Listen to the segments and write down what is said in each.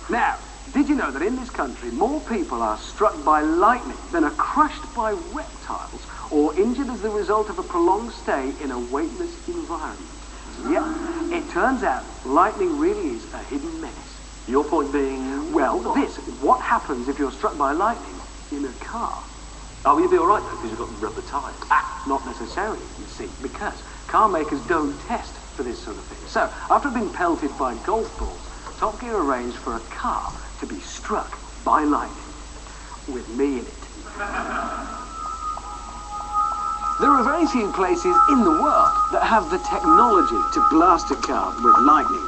Now, did you know that in this country more people are struck by lightning than are crushed by reptiles or injured as the result of a prolonged stay in a weightless environment? Yep, it turns out lightning really is a hidden menace. Your point being? Well, what happens if you're struck by lightning in a car? Oh, you'll be all right though, because you've got rubber tyres. Not necessarily, you see, because car makers don't test for this sort of thing. So, after being pelted by golf balls, Top Gear arranged for a car to be struck by lightning, with me in it. There are very few places in the world that have the technology to blast a car with lightning.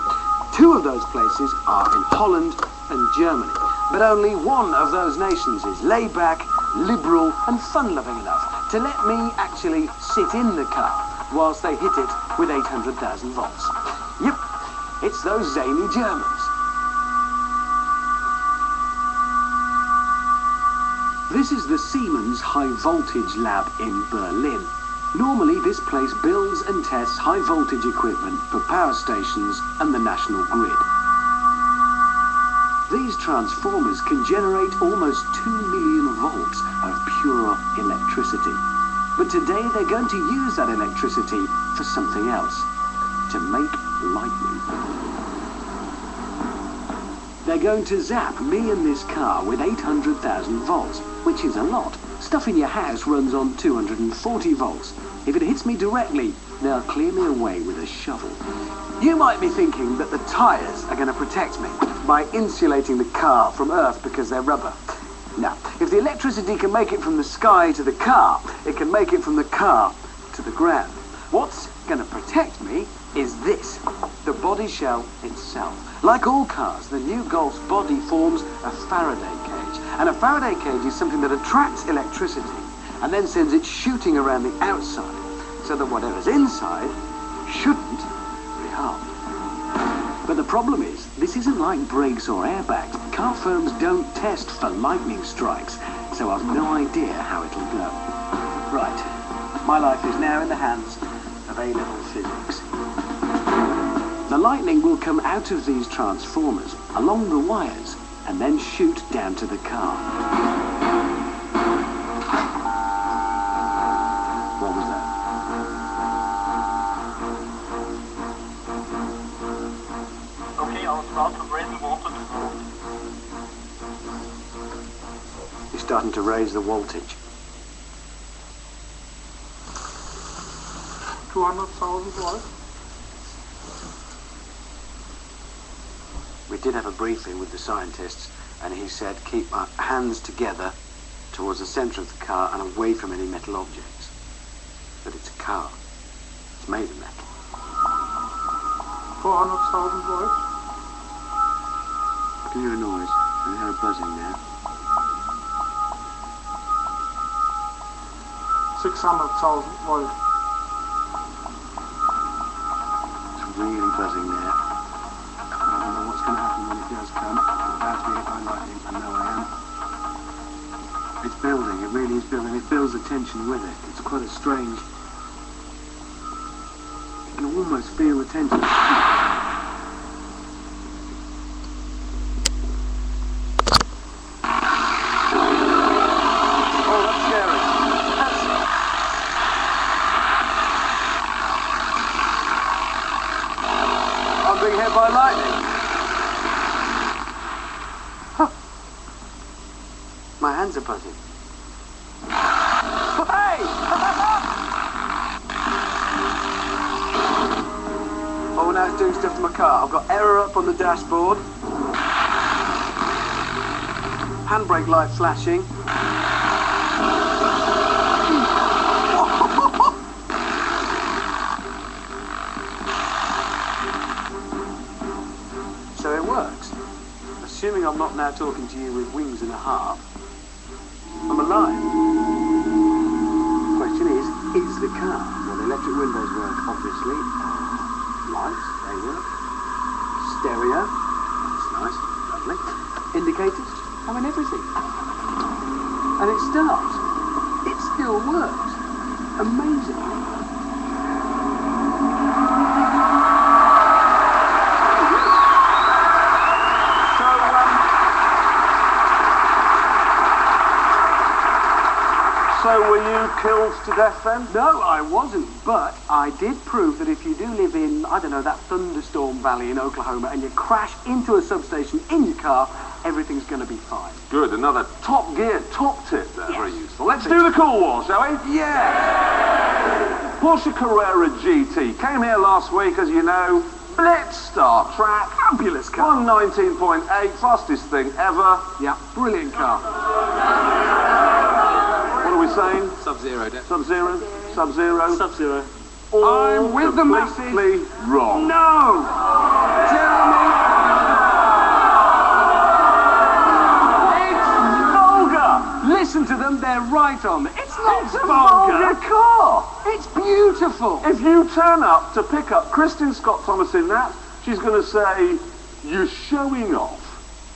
Two of those places are in Holland and Germany, but only one of those nations is laid back, liberal and fun-loving enough to let me actually sit in the car whilst they hit it with 800,000 volts. Yep, it's those zany Germans. This is the Siemens High Voltage Lab in Berlin. Normally this place builds and tests high voltage equipment for power stations and the national grid. These transformers can generate almost 2 million volts of pure electricity. But today they're going to use that electricity for something else, to make lightning. They're going to zap me and this car with 800,000 volts, which is a lot. Stuff in your house runs on 240 volts. If it hits me directly, they'll clear me away with a shovel. You might be thinking that the tyres are going to protect me by insulating the car from Earth because they're rubber. Now, if the electricity can make it from the sky to the car, it can make it from the car to the ground. What's going to protect me is this, the body shell itself. Like all cars, the new Golf's body forms a Faraday cage. And a Faraday cage is something that attracts electricity and then sends it shooting around the outside so that whatever's inside shouldn't be harmed. But the problem is, this isn't like brakes or airbags. Car firms don't test for lightning strikes, so I've no idea how it'll go. Right, my life is now in the hands of A-level physics. The lightning will come out of these transformers, along the wires, and then shoot down to the car. What was that? Okay, I was about to raise the voltage. You're starting to raise the voltage. 200,000 volts. We did have a briefing with the scientists, and he said keep our hands together towards the centre of the car and away from any metal objects. But it's a car. It's made of metal. 400,000 volts. I can hear a noise. I can hear a buzzing now. 600,000 volts. It's really buzzing now. I don't know what's going to happen when it does come. I'm about to be hit by lightning. I know I am. It's building. It really is building. It builds the tension with it. It's quite a strange... You can almost feel the tension. Being hit by lightning. Huh. My hands are buzzing. Hey! Oh, now it's doing stuff to my car. I've got error up on the dashboard. Handbrake light flashing. So it works. Assuming I'm not now talking to you with wings and a half, I'm alive. The question is the car? Well, the electric windows work, obviously. Lights, they work. Stereo, that's nice, lovely. Indicators, I mean everything. And it starts. It still works. Amazing. So, killed to death then? No, I wasn't, but I did prove that if you do live in, I don't know, that thunderstorm valley in Oklahoma and you crash into a substation in your car, everything's going to be fine. Good, another top gear, top tip there, Yes. very useful. Let's do the cool wall, shall we? Yeah! Porsche Carrera GT came here last week, as you know. Blitz Star Track. Fabulous car. 119.8, fastest thing ever. Yeah, brilliant car. What are we saying? Sub-zero, Dad. Sub-zero? Sub-zero? Sub-zero. All I'm with the masses. completely wrong. No! Jeremy! It's vulgar! Listen to them, they're right on. It's not It's a vulgar car. It's beautiful. If you turn up to pick up Kristin Scott Thomas in that, she's going to say, you're showing off.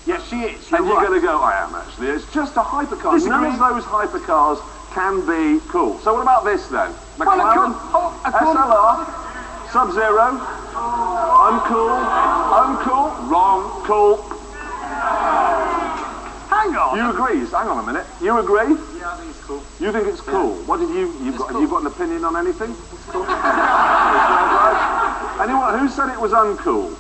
Yes, she is. And you're right. going to go, I am actually. It's just a hypercar. Disagree. None of those hypercars can be cool. So what about this then? McLaren, SLR, Sub-Zero, uncool, wrong, cool. Hang on. You agree? Hang on a minute. You agree? Yeah, I think it's cool. You think it's cool? What did you? Have you got an opinion on anything? It's cool. Anyone? Who said it was uncool?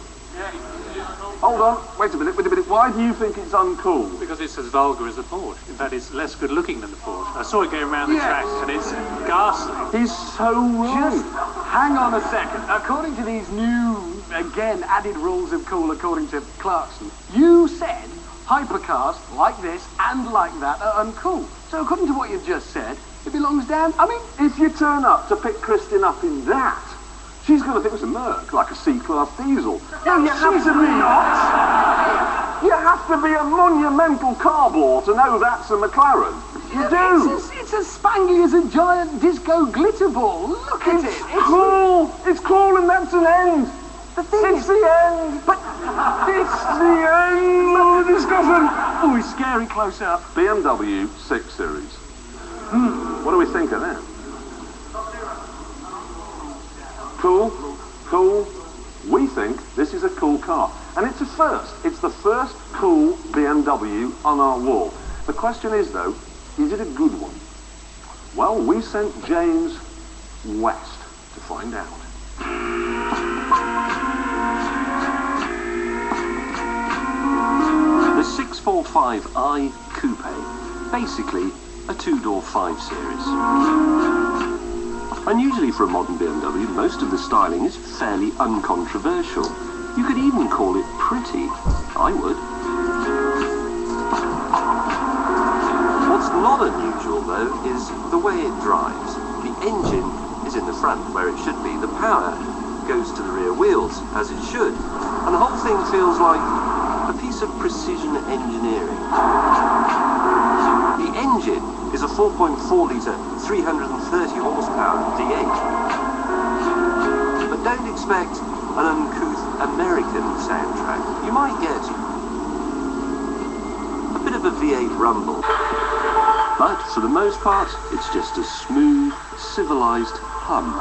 Hold on. Wait a minute. Why do you think it's uncool? Because it's as vulgar as the Ford. In fact, it's less good looking than the Ford. I saw it going around the Yes. track, and it's ghastly. He's so wrong. Just hang on a second. According to these new, again, added rules of cool, according to Clarkson, you said hypercars like this and like that are uncool. So according to what you've just said, it belongs down. I mean, If you turn up to pick Kristin up in that, she's going to think it's a Merc, like a C-Class diesel. No, you have to be not. You have to be a monumental car bore to know that's a McLaren. You do. It's as spangly as a giant disco glitter ball. Look at it. It's cool. It's cool, and that's an end. The thing It's the end. But It's the end of the discussion. oh, it's scary close up. BMW 6 Series. What do we think of that? Cool? Cool? We think this is a cool car. And it's a first. It's the first cool BMW on our wall. The question is, though, is it a good one? Well, we sent James west to find out. The 645i Coupe. Basically, a two-door 5 Series. Unusually for a modern BMW, most of the styling is fairly uncontroversial. You could even call it pretty. I would. What's not unusual, though, is the way it drives. The engine is in the front, where it should be. The power goes to the rear wheels, as it should. And the whole thing feels like a piece of precision engineering. The engine is a 4.4-litre, 330 horsepower V8. But don't expect an uncouth American soundtrack. You might get a bit of a V8 rumble. But for the most part, it's just a smooth, civilized hum.